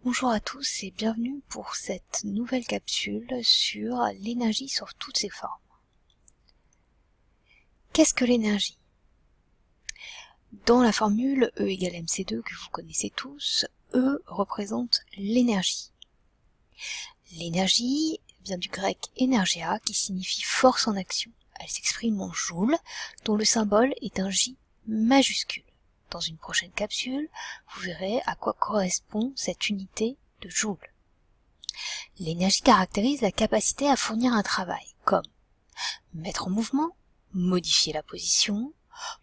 Bonjour à tous et bienvenue pour cette nouvelle capsule sur l'énergie sur toutes ses formes. Qu'est-ce que l'énergie? Dans la formule E égale mc2 que vous connaissez tous, E représente l'énergie. L'énergie vient du grec energia qui signifie force en action. Elle s'exprime en joule dont le symbole est un J majuscule. Dans une prochaine capsule, vous verrez à quoi correspond cette unité de joule. L'énergie caractérise la capacité à fournir un travail, comme mettre en mouvement, modifier la position,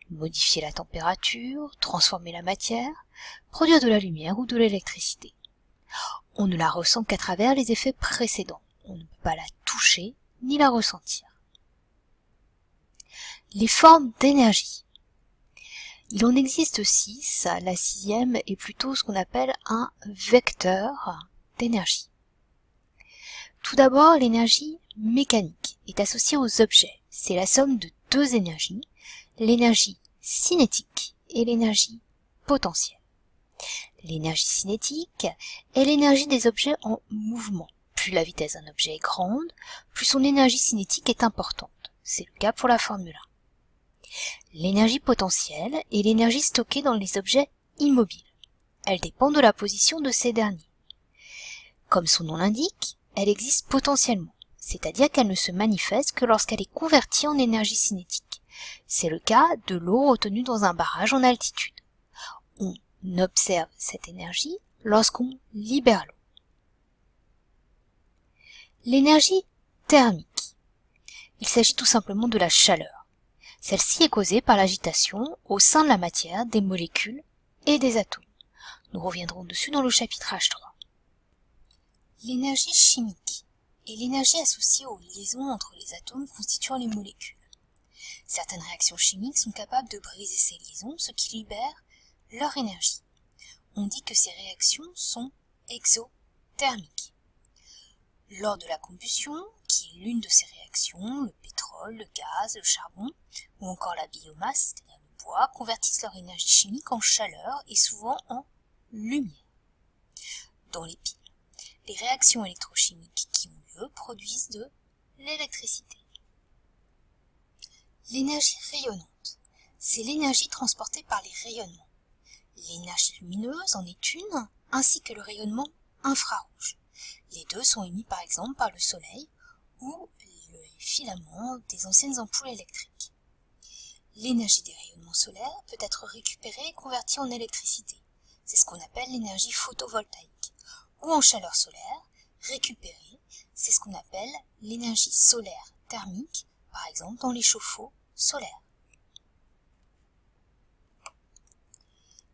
modifier la température, transformer la matière, produire de la lumière ou de l'électricité. On ne la ressent qu'à travers les effets précédents. On ne peut pas la toucher ni la ressentir. Les formes d'énergie. Il en existe 6, la 6e est plutôt ce qu'on appelle un vecteur d'énergie. Tout d'abord, l'énergie mécanique est associée aux objets. C'est la somme de deux énergies, l'énergie cinétique et l'énergie potentielle. L'énergie cinétique est l'énergie des objets en mouvement. Plus la vitesse d'un objet est grande, plus son énergie cinétique est importante. C'est le cas pour la Formule 1. L'énergie potentielle est l'énergie stockée dans les objets immobiles. Elle dépend de la position de ces derniers. Comme son nom l'indique, elle existe potentiellement, c'est-à-dire qu'elle ne se manifeste que lorsqu'elle est convertie en énergie cinétique. C'est le cas de l'eau retenue dans un barrage en altitude. On observe cette énergie lorsqu'on libère l'eau. L'énergie thermique. Il s'agit tout simplement de la chaleur. Celle-ci est causée par l'agitation au sein de la matière des molécules et des atomes. Nous reviendrons dessus dans le chapitre H3. L'énergie chimique est l'énergie associée aux liaisons entre les atomes constituant les molécules. Certaines réactions chimiques sont capables de briser ces liaisons, ce qui libère leur énergie. On dit que ces réactions sont exothermiques. Lors de la combustion, qui est l'une de ces réactions, le pétrole, le gaz, le charbon ou encore la biomasse, c'est-à-dire le bois, convertissent leur énergie chimique en chaleur et souvent en lumière. Dans les piles, les réactions électrochimiques qui ont lieu produisent de l'électricité. L'énergie rayonnante, c'est l'énergie transportée par les rayonnements. L'énergie lumineuse en est une, ainsi que le rayonnement infrarouge. Les deux sont émis par exemple par le soleil ou les filaments des anciennes ampoules électriques. L'énergie des rayonnements solaires peut être récupérée et convertie en électricité. C'est ce qu'on appelle l'énergie photovoltaïque. Ou en chaleur solaire, récupérée, c'est ce qu'on appelle l'énergie solaire thermique, par exemple dans les chauffe-eau solaires.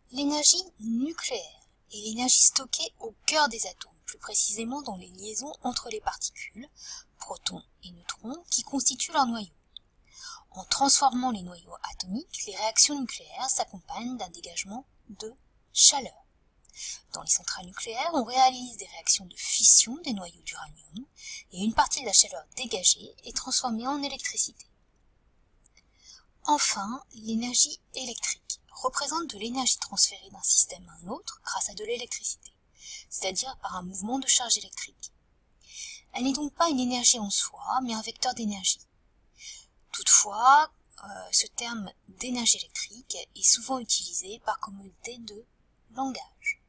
L'énergie nucléaire est l'énergie stockée au cœur des atomes, plus précisément dans les liaisons entre les particules, protons et neutrons, qui constituent leur noyau. En transformant les noyaux atomiques, les réactions nucléaires s'accompagnent d'un dégagement de chaleur. Dans les centrales nucléaires, on réalise des réactions de fission des noyaux d'uranium et une partie de la chaleur dégagée est transformée en électricité. Enfin, l'énergie électrique représente de l'énergie transférée d'un système à un autre grâce à de l'électricité, c'est-à-dire par un mouvement de charge électrique. Elle n'est donc pas une énergie en soi, mais un vecteur d'énergie. Toutefois, ce terme d'énergie électrique est souvent utilisé par commodité de langage.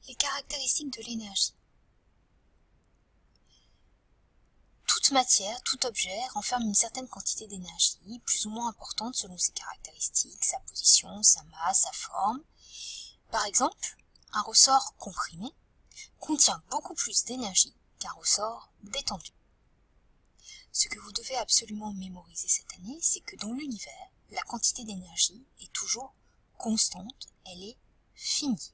Les caractéristiques de l'énergie. Toute matière, tout objet renferme une certaine quantité d'énergie, plus ou moins importante selon ses caractéristiques, sa position, sa masse, sa forme. Par exemple, un ressort comprimé contient beaucoup plus d'énergie qu'un ressort détendu. Ce que vous devez absolument mémoriser cette année, c'est que dans l'univers, la quantité d'énergie est toujours constante, elle est finie.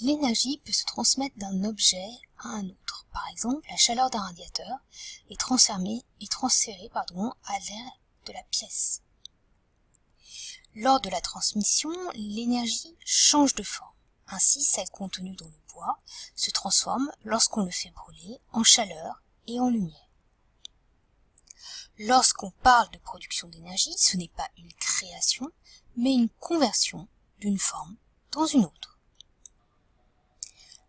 L'énergie peut se transmettre d'un objet à un autre. Par exemple, la chaleur d'un radiateur est transférée à l'air de la pièce. Lors de la transmission, l'énergie change de forme. Ainsi, celle contenue dans le bois se transforme lorsqu'on le fait brûler en chaleur et en lumière. Lorsqu'on parle de production d'énergie, ce n'est pas une création, mais une conversion d'une forme dans une autre.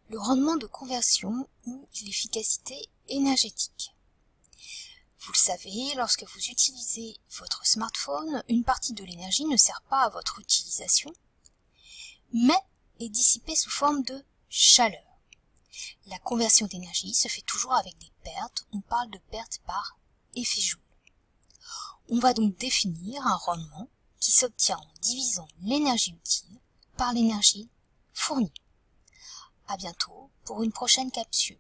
Le rendement de conversion ou l'efficacité énergétique. Vous le savez, lorsque vous utilisez votre smartphone, une partie de l'énergie ne sert pas à votre utilisation, mais est dissipée sous forme de chaleur. La conversion d'énergie se fait toujours avec des pertes, on parle de pertes par effet Joule. On va donc définir un rendement qui s'obtient en divisant l'énergie utile par l'énergie fournie. À bientôt pour une prochaine capsule.